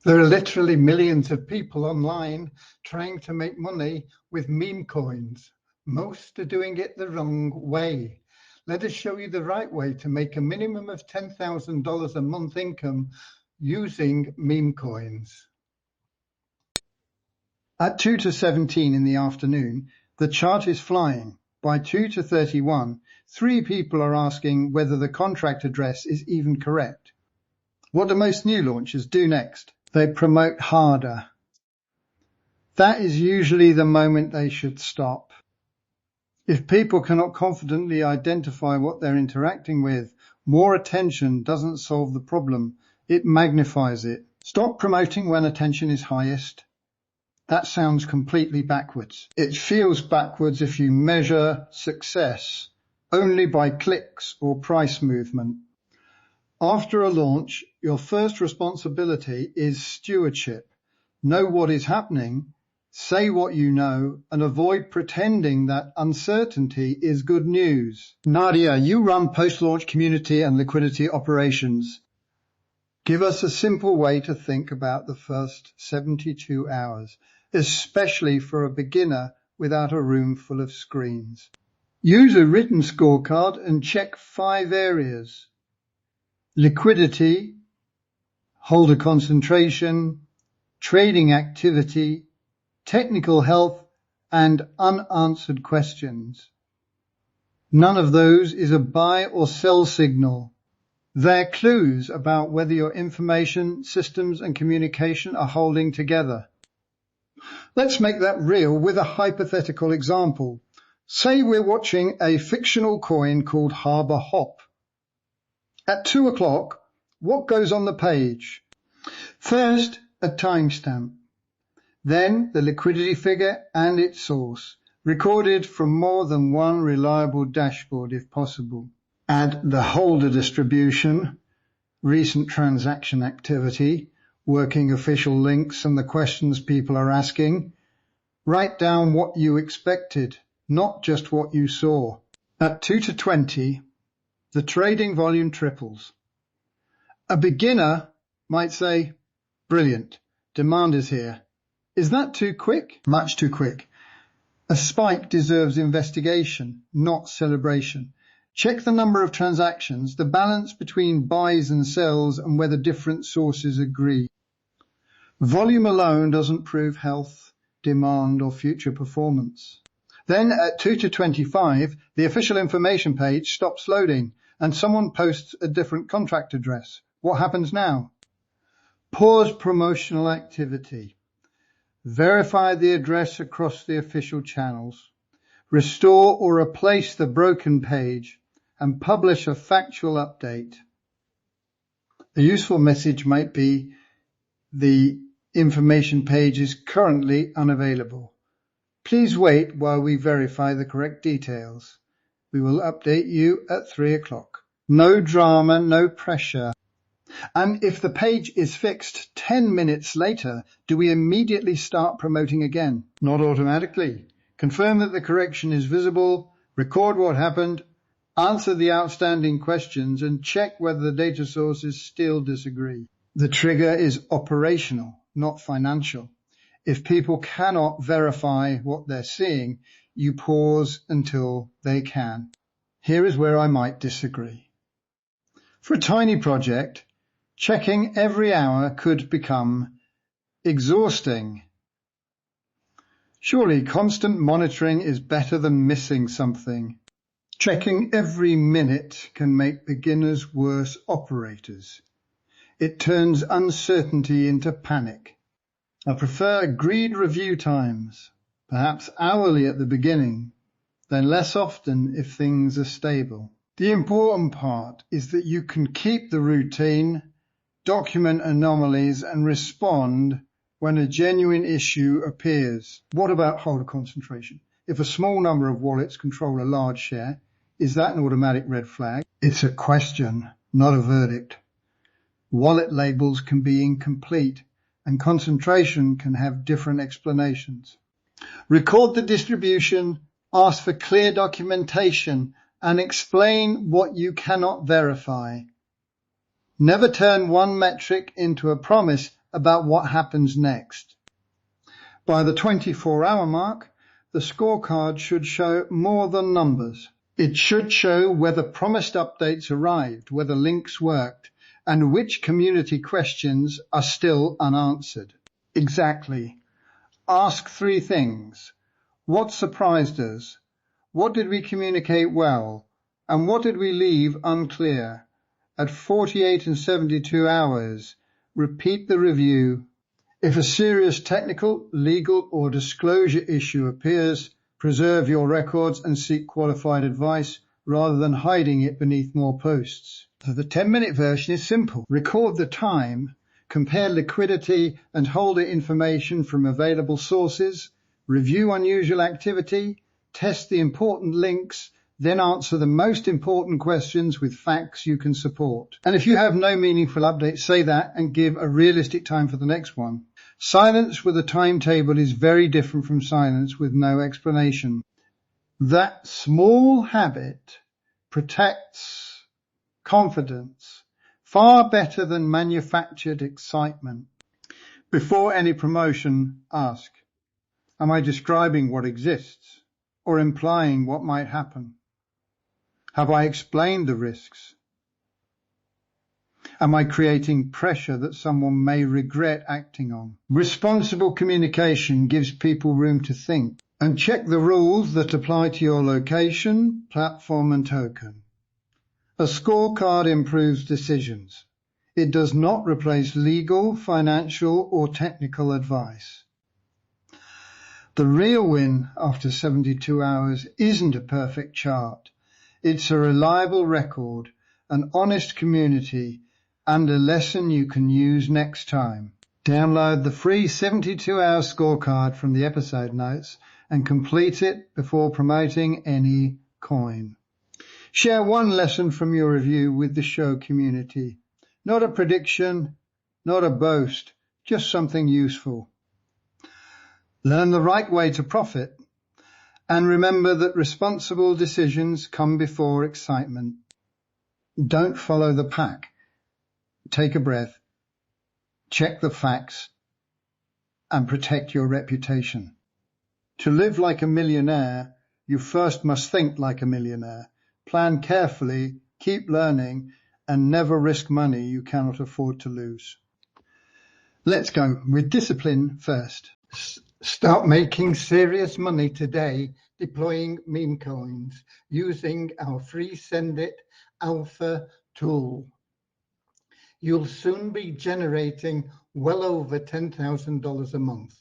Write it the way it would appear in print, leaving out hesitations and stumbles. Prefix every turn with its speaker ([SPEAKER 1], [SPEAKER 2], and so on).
[SPEAKER 1] There are literally millions of people online trying to make money with meme coins. Most are doing it the wrong way. Let us show you the right way to make a minimum of $10,000 a month income using meme coins. At 2 to 17 in the afternoon, the chart is flying. By 2 to 31, 3 people are asking whether the contract address is even correct. What do most new launches do next? They promote harder. That is usually the moment they should stop. If people cannot confidently identify what they're interacting with, more attention doesn't solve the problem, it magnifies it. Stop promoting when attention is highest. That sounds completely backwards. It feels backwards if you measure success only by clicks or price movement. After a launch, your first responsibility is stewardship. Know what is happening, say what you know, and avoid pretending that uncertainty is good news. Nadia, you run post-launch community and liquidity operations. Give us a simple way to think about the first 72 hours, especially for a beginner without a room full of screens. Use a written scorecard and check 5 areas: liquidity, holder concentration, trading activity, technical health, and unanswered questions. None of those is a buy or sell signal. They're clues about whether your information, systems, and communication are holding together. Let's make that real with a hypothetical example. Say we're watching a fictional coin called Harbor Hop. At 2 o'clock, what goes on the page? First, a timestamp. Then the liquidity figure and its source, recorded from more than one reliable dashboard if possible. Add the holder distribution, recent transaction activity, working official links and the questions people are asking. Write down what you expected, not just what you saw. At 2 to 20, the trading volume triples. A beginner might say, brilliant, demand is here. Is that too quick? Much too quick. A spike deserves investigation, not celebration. Check the number of transactions, the balance between buys and sells, and whether different sources agree. Volume alone doesn't prove health, demand, or future performance. Then at 2 to 25, the official information page stops loading and someone posts a different contract address. What happens now? Pause promotional activity. Verify the address across the official channels. Restore or replace the broken page and publish a factual update. A useful message might be the information page is currently unavailable. Please wait while we verify the correct details. We will update you at 3 o'clock. No drama, no pressure. And if the page is fixed 10 minutes later, do we immediately start promoting again? Not automatically. Confirm that the correction is visible, record what happened, answer the outstanding questions, and check whether the data sources still disagree. The trigger is operational, not financial. If people cannot verify what they're seeing, you pause until they can. Here is where I might disagree. For a tiny project, checking every hour could become exhausting. Surely constant monitoring is better than missing something. Checking every minute can make beginners worse operators. It turns uncertainty into panic. I prefer agreed review times, perhaps hourly at the beginning, then less often if things are stable. The important part is that you can keep the routine, document anomalies, and respond when a genuine issue appears. What about holder concentration? If a small number of wallets control a large share, is that an automatic red flag? It's a question, not a verdict. Wallet labels can be incomplete, and concentration can have different explanations. Record the distribution, ask for clear documentation, and explain what you cannot verify. Never turn one metric into a promise about what happens next. By the 24-hour mark, the scorecard should show more than numbers. It should show whether promised updates arrived, whether links worked, and which community questions are still unanswered. Exactly. Ask 3 things. What surprised us? What did we communicate well? And what did we leave unclear? At 48 and 72 hours, repeat the review. If a serious technical, legal, or disclosure issue appears, preserve your records and seek qualified advice rather than hiding it beneath more posts. So the 10-minute version is simple. Record the time, compare liquidity and holder information from available sources, review unusual activity, test the important links, then answer the most important questions with facts you can support. And if you have no meaningful updates, say that and give a realistic time for the next one. Silence with a timetable is very different from silence with no explanation. That small habit protects confidence far better than manufactured excitement. Before any promotion, ask, am I describing what exists or implying what might happen? Have I explained the risks? Am I creating pressure that someone may regret acting on? Responsible communication gives people room to think. And check the rules that apply to your location, platform and token. A scorecard improves decisions. It does not replace legal, financial or technical advice. The real win after 72 hours isn't a perfect chart. It's a reliable record, an honest community, and a lesson you can use next time. Download the free 72-hour scorecard from the episode notes and complete it before promoting any coin. Share one lesson from your review with the show community. Not a prediction, not a boast, just something useful. Learn the right way to profit. And remember that responsible decisions come before excitement. Don't follow the pack. Take a breath, check the facts, and protect your reputation. To live like a millionaire, you first must think like a millionaire. Plan carefully, keep learning, and never risk money you cannot afford to lose. Let's go with discipline first. Start making serious money today deploying meme coins using our free SendIt alpha tool. You'll soon be generating well over $10,000 a month.